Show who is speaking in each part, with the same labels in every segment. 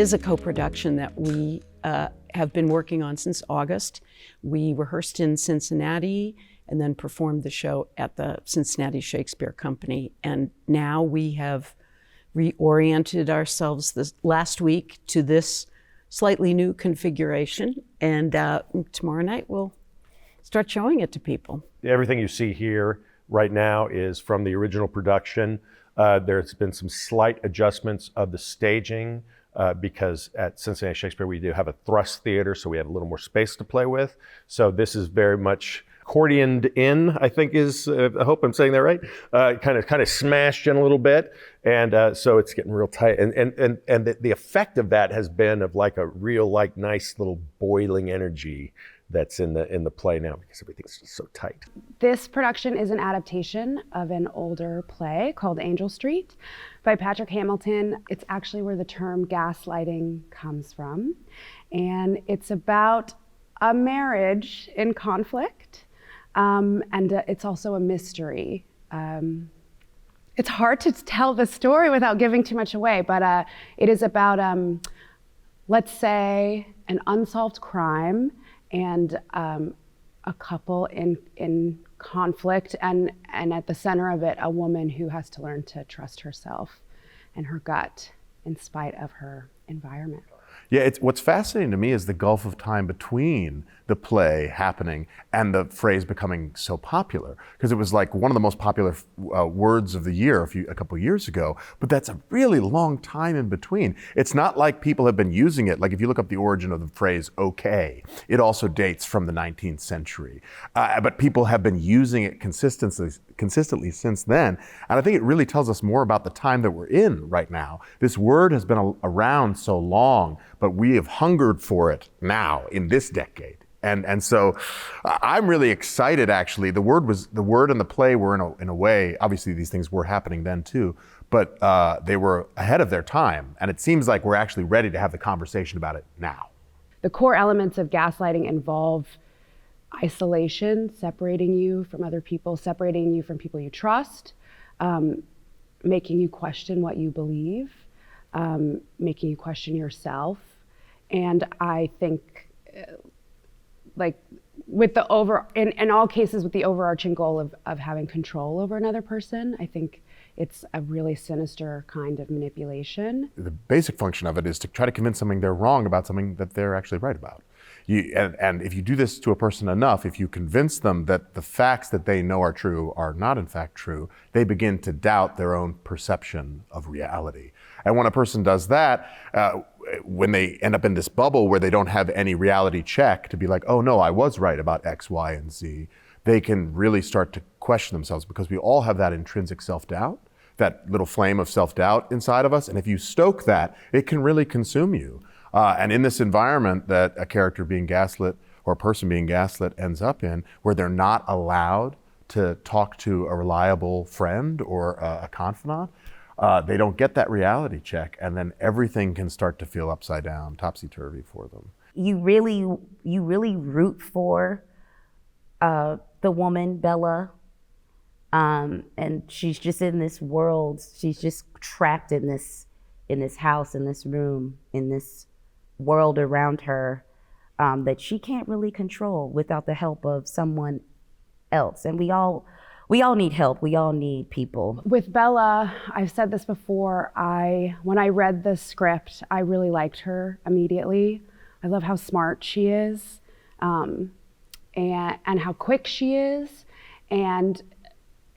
Speaker 1: is a co-production that we have been working on since August. We rehearsed in Cincinnati and then performed the show at the Cincinnati Shakespeare Company. And now we have reoriented ourselves this last week to this slightly new configuration. And tomorrow night we'll start showing it to people.
Speaker 2: Everything you see here right now is from the original production. There's been some slight adjustments of the staging because at Cincinnati Shakespeare we do have a thrust theater, so we have a little more space to play with. So this is very much accordioned in, I think is, I hope I'm saying that right, kind of smashed in a little bit. And so it's getting real tight. And the effect of that has been of like a real like nice little boiling energy that's in the play now because everything's just so tight.
Speaker 3: This production is an adaptation of an older play called Angel Street by Patrick Hamilton. It's actually where the term gaslighting comes from. And it's about a marriage in conflict. And it's also a mystery. It's hard to tell the story without giving too much away, but it is about, let's say, an unsolved crime and a couple in conflict, and at the center of it, a woman who has to learn to trust herself and her gut in spite of her environment.
Speaker 4: Yeah, what's fascinating to me is the gulf of time between the play happening and the phrase becoming so popular, because it was like one of the most popular words of the year a couple of years ago, but that's a really long time in between. It's not like people have been using it. Like if you look up the origin of the phrase okay, it also dates from the 19th century, but people have been using it consistently since then. And I think it really tells us more about the time that we're in right now. This word has been around so long, but we have hungered for it now in this decade. And so I'm really excited, actually. The word and the play were in a way, obviously these things were happening then too, but they were ahead of their time. And it seems like we're actually ready to have the conversation about it now.
Speaker 3: The core elements of gaslighting involve isolation, separating you from other people, separating you from people you trust, making you question what you believe, making you question yourself. And I think, like with in all cases with the overarching goal of having control over another person, I think it's a really sinister kind of manipulation.
Speaker 4: The basic function of it is to try to convince something they're wrong about something that they're actually right about. And if you do this to a person enough, if you convince them that the facts that they know are true are not in fact true, they begin to doubt their own perception of reality. And when a person does that, when they end up in this bubble where they don't have any reality check to be like, oh no, I was right about X, Y, and Z, they can really start to question themselves, because we all have that intrinsic self-doubt, that little flame of self-doubt inside of us. And if you stoke that, it can really consume you. And in this environment that a character being gaslit or a person being gaslit ends up in, where they're not allowed to talk to a reliable friend or a confidant, they don't get that reality check, and then everything can start to feel upside down, topsy-turvy for them.
Speaker 5: You really root for the woman, Bella, and she's just in this world. She's just trapped in this house, in this room, in this world around her that she can't really control without the help of someone else. And we all need help. We all need people.
Speaker 3: With Bella, I've said this before, when I read the script, I really liked her immediately. I love how smart she is, and how quick she is. And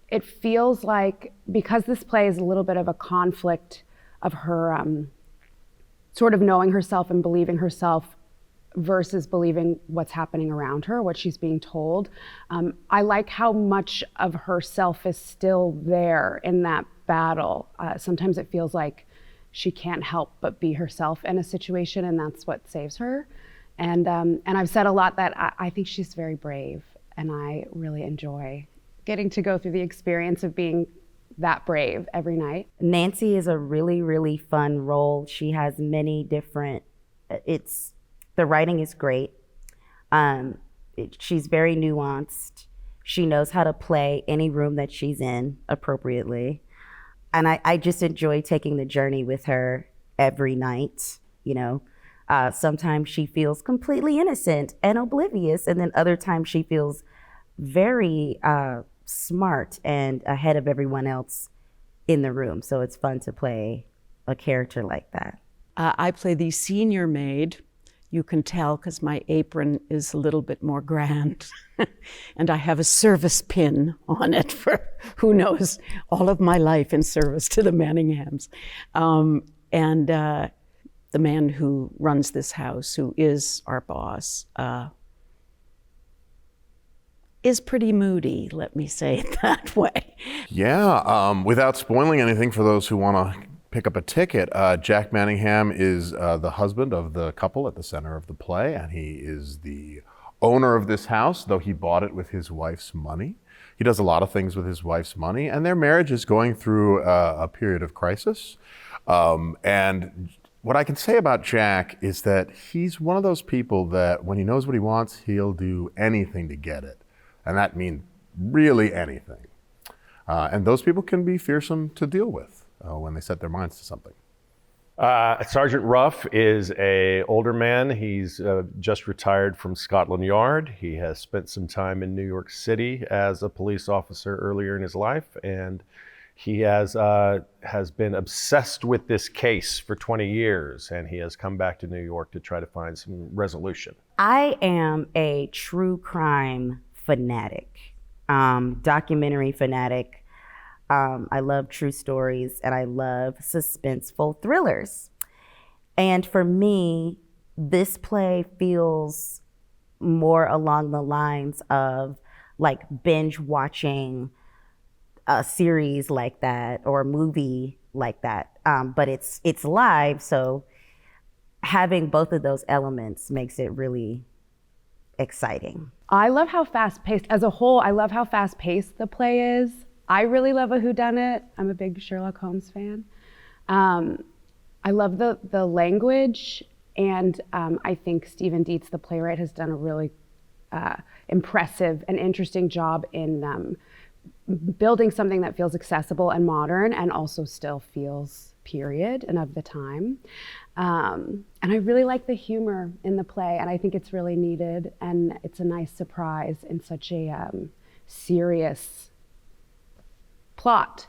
Speaker 3: it feels like, because this play is a little bit of a conflict of her sort of knowing herself and believing herself versus believing what's happening around her, what she's being told. I like how much of herself is still there in that battle. Sometimes it feels like she can't help but be herself in a situation, and that's what saves her. And I've said a lot that I think she's very brave, and I really enjoy getting to go through the experience of being that brave every night.
Speaker 5: Nancy is a really, really fun role. She has many different, the writing is great. She's very nuanced. She knows how to play any room that she's in appropriately. And I just enjoy taking the journey with her every night. you know. Sometimes she feels completely innocent and oblivious, and then other times she feels very smart and ahead of everyone else in the room. So it's fun to play a character like that.
Speaker 1: I play the senior maid. You can tell because my apron is a little bit more grand. And I have a service pin on it for who knows all of my life in service to the Manninghams. And the man who runs this house, who is our boss, is pretty moody, let me say it that way.
Speaker 4: Yeah, without spoiling anything for those who want to pick up a ticket, Jack Manningham is the husband of the couple at the center of the play, and he is the owner of this house, though he bought it with his wife's money. He does a lot of things with his wife's money, and their marriage is going through a period of crisis. And what I can say about Jack is that he's one of those people that when he knows what he wants, he'll do anything to get it. And that means really anything. And those people can be fearsome to deal with when they set their minds to something.
Speaker 2: Sergeant Ruff is an older man. He's just retired from Scotland Yard. He has spent some time in New York City as a police officer earlier in his life, and he has been obsessed with this case for 20 years, and he has come back to New York to try to find some resolution.
Speaker 5: I am a true crime fanatic, documentary fanatic. I love true stories, and I love suspenseful thrillers. And for me, this play feels more along the lines of like binge watching a series like that or a movie like that. But it's live, so having both of those elements makes it really exciting.
Speaker 3: I love how fast-paced, as a whole, I love how fast-paced the play is. I really love a whodunit. I'm a big Sherlock Holmes fan. I love the language, and I think Steven Dietz, the playwright, has done a really impressive and interesting job in building something that feels accessible and modern and also still feels period and of the time. And I really like the humor in the play, and I think it's really needed, and it's a nice surprise in such a serious plot.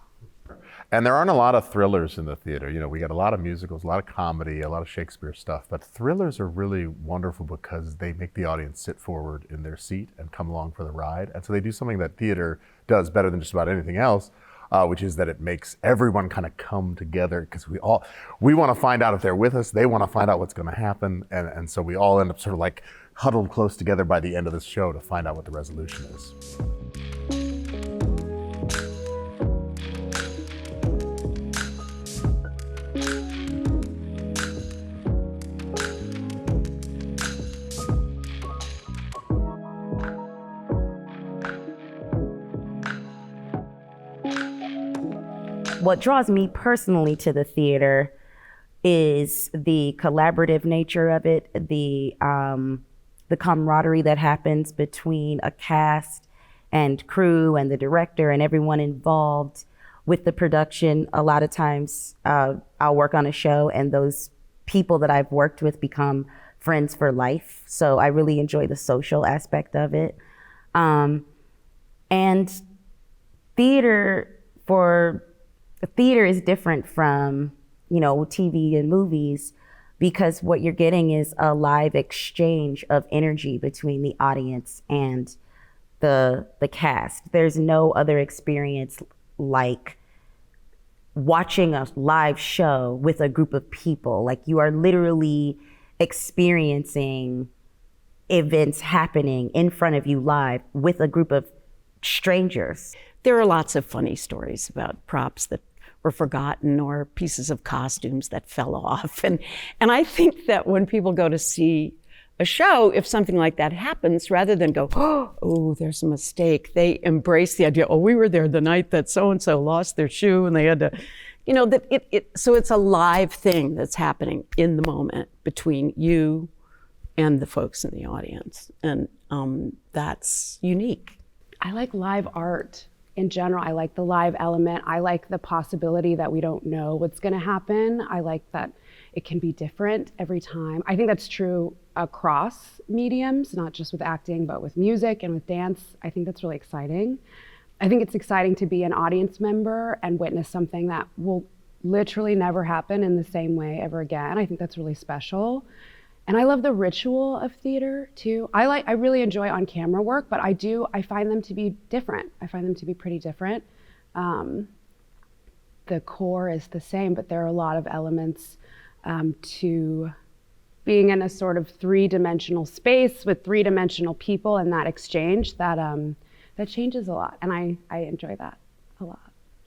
Speaker 4: And there aren't a lot of thrillers in the theater. You know, we got a lot of musicals, a lot of comedy, a lot of Shakespeare stuff, but thrillers are really wonderful because they make the audience sit forward in their seat and come along for the ride. And so they do something that theater does better than just about anything else, which is that it makes everyone kind of come together because we want to find out if they're with us, they want to find out what's going to happen. And so we all end up sort of like huddled close together by the end of the show to find out what the resolution is.
Speaker 5: What draws me personally to the theater is the collaborative nature of it, the camaraderie that happens between a cast and crew and the director and everyone involved with the production. A lot of times I'll work on a show and those people that I've worked with become friends for life. So I really enjoy the social aspect of it. And theater is different from, TV and movies because what you're getting is a live exchange of energy between the audience and the cast. There's no other experience like watching a live show with a group of people. Like you are literally experiencing events happening in front of you live with a group of strangers.
Speaker 1: There are lots of funny stories about props that were forgotten or pieces of costumes that fell off. And I think that when people go to see a show, if something like that happens, rather than go, oh, there's a mistake, they embrace the idea, oh, we were there the night that so-and-so lost their shoe and they had to, so it's a live thing that's happening in the moment between you and the folks in the audience. And that's unique.
Speaker 3: I like live art in general. I like the live element. I like the possibility that we don't know what's going to happen. I like that it can be different every time. I think that's true across mediums, not just with acting, but with music and with dance. I think that's really exciting. I think it's exciting to be an audience member and witness something that will literally never happen in the same way ever again. I think that's really special. And I love the ritual of theater too. I really enjoy on-camera work, but I find them to be different. I find them to be pretty different. The core is the same, but there are a lot of elements to being in a sort of three-dimensional space with three-dimensional people, and that exchange that changes a lot. And I enjoy that a lot.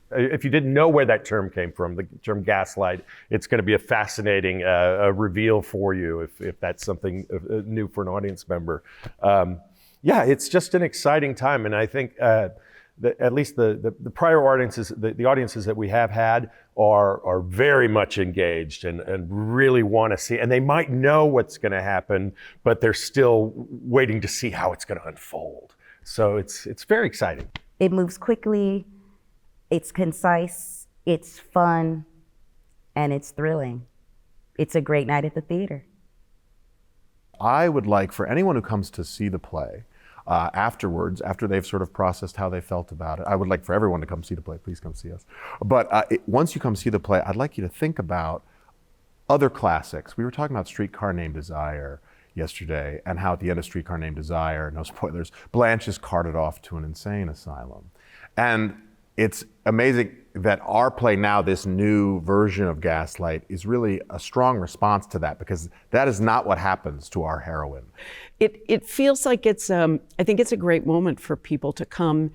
Speaker 2: If you didn't know where that term came from, the term gaslight, it's going to be a fascinating reveal for you if that's something new for an audience member. Yeah, it's just an exciting time, and I think at least the prior audiences, the audiences that we have had are very much engaged and really want to see, and they might know what's going to happen, but they're still waiting to see how it's going to unfold. So it's very exciting.
Speaker 5: It moves quickly. It's concise, it's fun, and it's thrilling. It's a great night at the theater.
Speaker 4: I would like for anyone who comes to see the play, afterwards, after they've sort of processed how they felt about it, I would like for everyone to come see the play. Please come see us. But once you come see the play, I'd like you to think about other classics. We were talking about Streetcar Named Desire yesterday, and how at the end of Streetcar Named Desire, no spoilers, Blanche is carted off to an insane asylum. And it's amazing that our play now, this new version of Gaslight, is really a strong response to that, because that is not what happens to our heroine.
Speaker 1: It feels like I think it's a great moment for people to come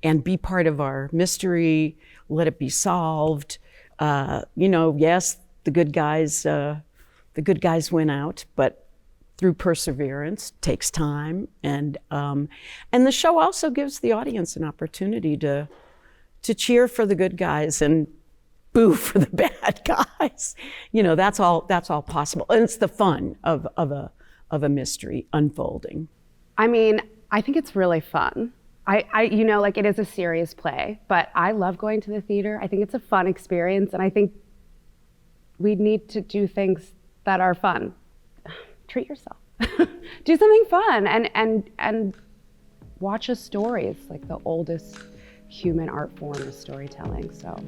Speaker 1: and be part of our mystery, let it be solved. Yes, the good guys win out, but through perseverance, takes time. And the show also gives the audience an opportunity to cheer for the good guys and boo for the bad guys. That's all possible. And it's the fun of a mystery unfolding.
Speaker 3: I mean, I think it's really fun. It is a serious play, but I love going to the theater. I think it's a fun experience, and I think we need to do things that are fun. Treat yourself. Do something fun and watch a story. It's like the oldest human art form is storytelling, so.